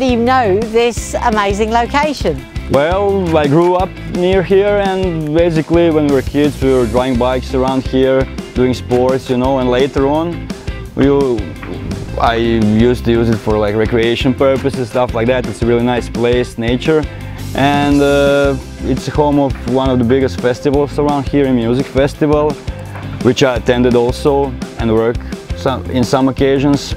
do you know this amazing location? Well, I grew up near here, and basically when we were kids we were driving bikes around here, doing sports, you know, and later on I used to use it for like recreation purposes, stuff like that. It's a really nice place, nature, and it's home of one of the biggest festivals around here, INMusic festival, which I attended also and work in some occasions.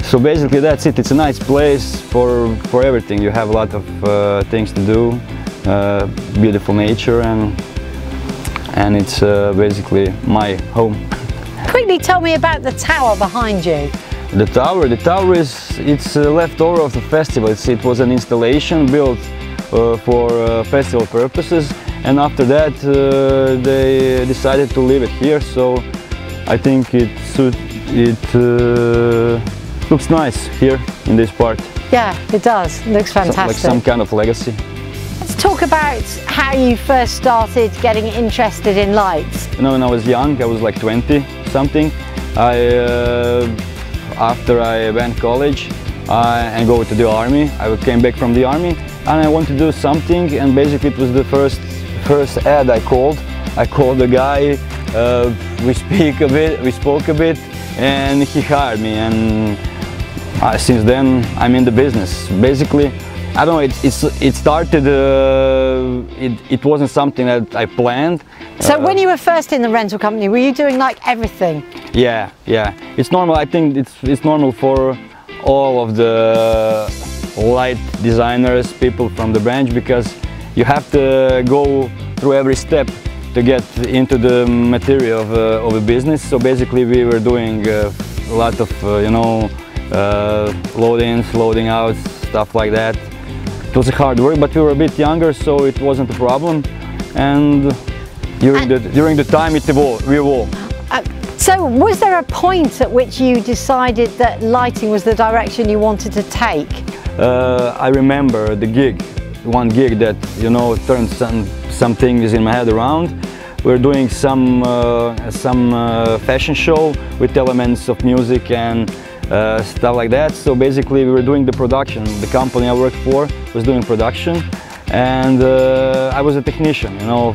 So basically that's it. It's a nice place for everything. You have a lot of things to do, beautiful nature, and it's basically my home. Quickly tell me about the tower behind you. The tower it's leftover of the festival. It was an installation built for festival purposes, and after that they decided to leave it here. So I think it looks nice here in this part. Yeah, it does. It looks fantastic. Like some kind of legacy. Let's talk about how you first started getting interested in lights. You know, when I was young, I was like 20 something. After I went college and go to the army, I came back from the army and I wanted to do something, and basically it was the first ad I called. I called the guy, we spoke a bit, and he hired me, and since then I'm in the business. Basically, I don't know, it started, it wasn't something that I planned. So when you were first in the rental company, were you doing like everything? Yeah. It's normal. I think it's normal for all of the light designers, people from the branch, because you have to go through every step to get into the material of a business. So basically we were doing a lot of, you know, load-ins, loading outs, stuff like that. It was hard work, but we were a bit younger, so it wasn't a problem. And during the time we evolved. So was there a point at which you decided that lighting was the direction you wanted to take? I remember one gig that, you know, turned some things in my head around. We were doing some fashion show with elements of music and stuff like that. So basically we were doing the production. The company I worked for was doing production, and I was a technician. You know,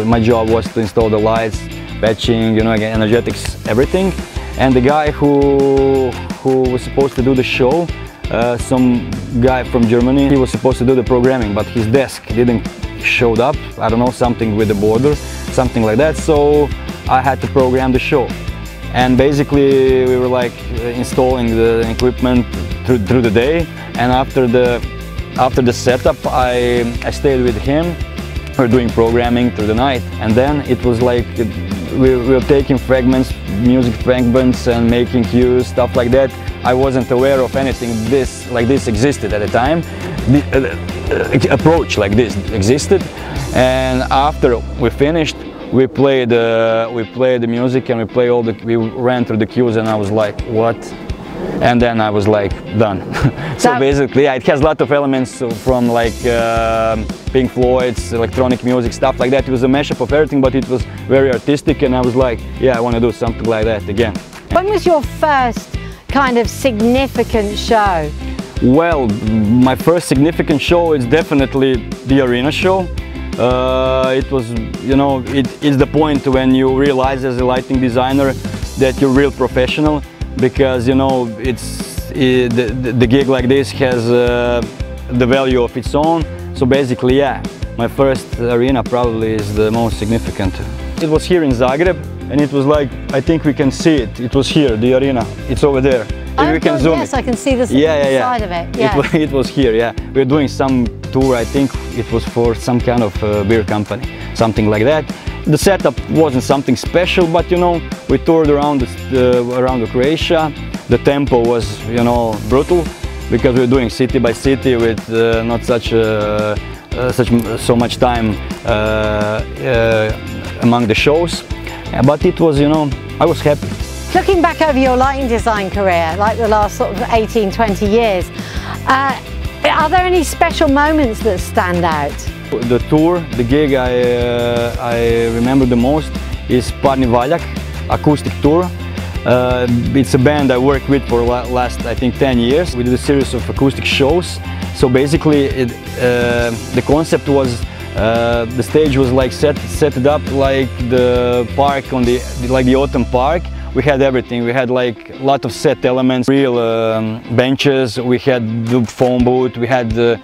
my job was to install the lights, patching, you know, again, energetics, everything. And the guy who was supposed to do the show, some guy from Germany, he was supposed to do the programming, but his desk didn't show up. I don't know, something with the border, something like that. So I had to program the show. And basically we were like installing the equipment through the day, and after the setup I stayed with him. We were doing programming through the night, and then it was like we were taking fragments, music fragments, and making cues, stuff like that. I wasn't aware of anything like this existed at the time. The approach like this existed, and after we finished, we played the music, and we ran through the cues, and I was like, what? And then I was like, done. So basically, yeah, it has a lot of elements from like Pink Floyd's electronic music, stuff like that. It was a mashup of everything, but it was very artistic, and I was like, yeah, I want to do something like that again. When was your first kind of significant show? Well, my first significant show is definitely the arena show. It was, you know, it's the point when you realize as a lighting designer that you're real professional, because, you know, the gig like this has the value of its own. So basically, yeah, my first arena probably is the most significant. It was here in Zagreb, and it was like, I think we can see it. It was here, the arena. It's over there. Oh, we can zoom yes, I can see the side of it. Yeah. It was here, yeah. We're doing some tour, I think it was for some kind of beer company, something like that. The setup wasn't something special, but, you know, we toured around Croatia. The tempo was, you know, brutal, because we were doing city by city with not so much time among the shows. But it was, you know, I was happy. Looking back over your lighting design career, like the last sort of 18, 20 years, are there any special moments that stand out? The tour, the gig I remember the most is Parni Valjak acoustic tour. It's a band I worked with for last, I think, 10 years. We did a series of acoustic shows. So basically, the concept was the stage was like set it up like the park on the autumn park. We had everything. We had like a lot of set elements, real benches. We had the phone booth. We had a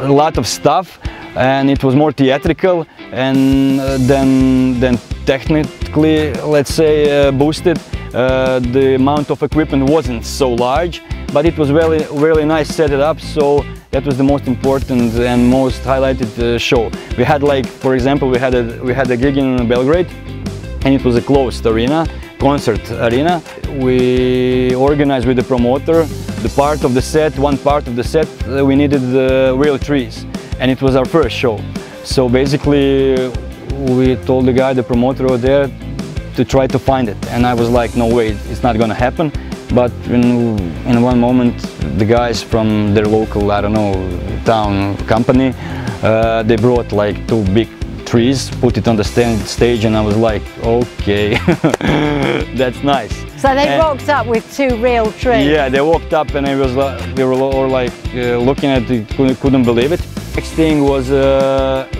lot of stuff, and it was more theatrical and then technically, let's say, boosted. The amount of equipment wasn't so large, but it was really nice set it up. So that was the most important and most highlighted show. We had, like, for example, we had a gig in Belgrade, and it was a closed arena, concert arena. We organized with the promoter the part of the set. One part of the set we needed real trees, and it was our first show. So basically, we told the guy, the promoter over there, to try to find it, and I was like, no way, it's not gonna happen. But in one moment, the guys from their local, I don't know, town company, they brought like 2 big trees, put it on the stage, and I was like, okay, that's nice. So they rocked up with 2 real trees? Yeah, they walked up, and we were all like looking at it, couldn't believe it. Next thing was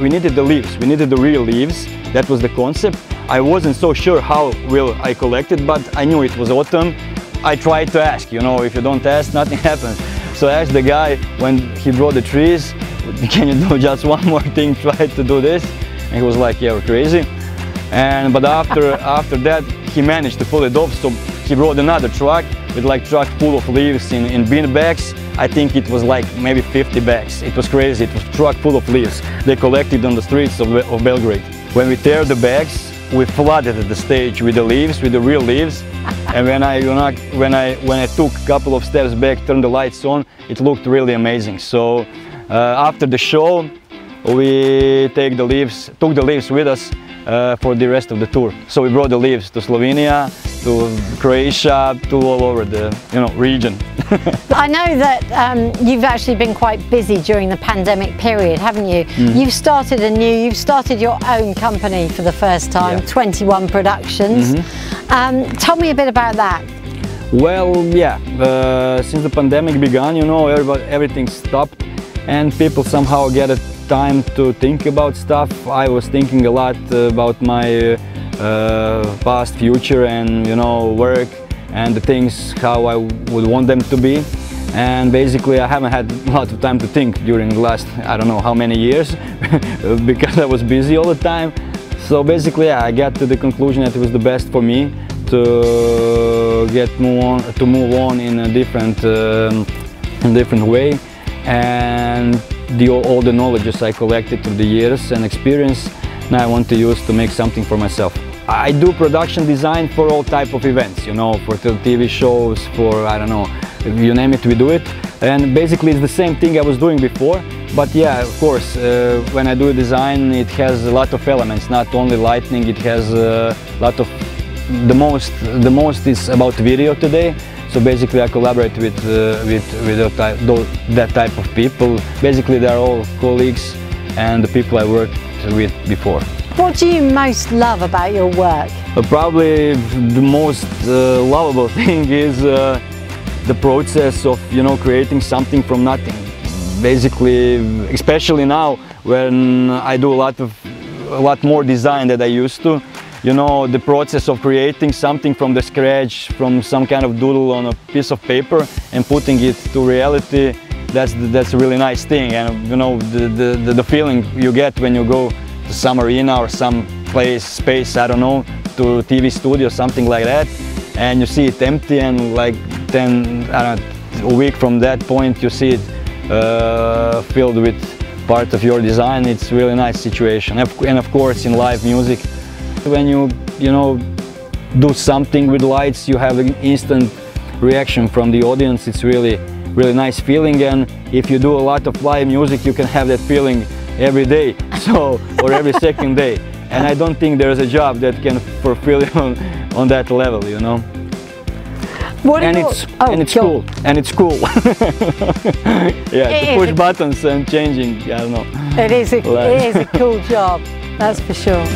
we needed the leaves, we needed the real leaves. That was the concept. I wasn't so sure how will I collect it, but I knew it was autumn. I tried to ask, you know, if you don't ask, nothing happens. So I asked the guy when he brought the trees, can you do just one more thing, try to do this? And he was like, yeah, we're crazy. But after that, he managed to pull it off. So he brought another truck with like truck full of leaves in bin bags. I think it was like maybe 50 bags. It was crazy. It was a truck full of leaves. They collected on the streets of Belgrade. When we tear the bags, we flooded the stage with the leaves, with the real leaves. And when I took a couple of steps back, turned the lights on, it looked really amazing. So after the show, we took the leaves with us for the rest of the tour. So we brought the leaves to Slovenia, to Croatia, to all over the region. I know that you've actually been quite busy during the pandemic period, haven't you? You've started your own company for the first time, yeah. 21 Productions. Tell me a bit about that. Well, yeah, since the pandemic began, everything stopped, and people somehow get a time to think about stuff. I was thinking a lot about my past, future, and work, and the things how I would want them to be. And basically I haven't had a lot of time to think during the last, I don't know how many years, because I was busy all the time. So basically, yeah, I got to the conclusion that it was the best for me to move on in a different way, and all the knowledge I collected through the years and experience, now I want to use to make something for myself. I do production design for all type of events, for TV shows, for, I don't know, you name it, we do it. And basically it's the same thing I was doing before, but yeah, of course, when I do a design, it has a lot of elements, not only lighting, it has a lot of, the most is about video today. So basically I collaborate with that type of people. Basically they're all colleagues and the people I worked with before. What do you most love about your work? Probably the most lovable thing is the process of creating something from nothing. Basically, especially now when I do a lot more design than I used to. The process of creating something from the scratch, from some kind of doodle on a piece of paper and putting it to reality, that's a really nice thing. And the feeling you get when you go to some arena or some space, I don't know, to TV studio, something like that, and you see it empty, and like then, I don't know, a week from that point you see it filled with part of your design. It's a really nice situation. And of course in live music, when you do something with lights, you have an instant reaction from the audience. It's really nice feeling, and if you do a lot of live music, you can have that feeling every day, or every second day. And I don't think there's a job that can fulfill you on that level, And it's cool. Yeah, to push buttons and changing, I don't know. It is a cool job, that's for sure.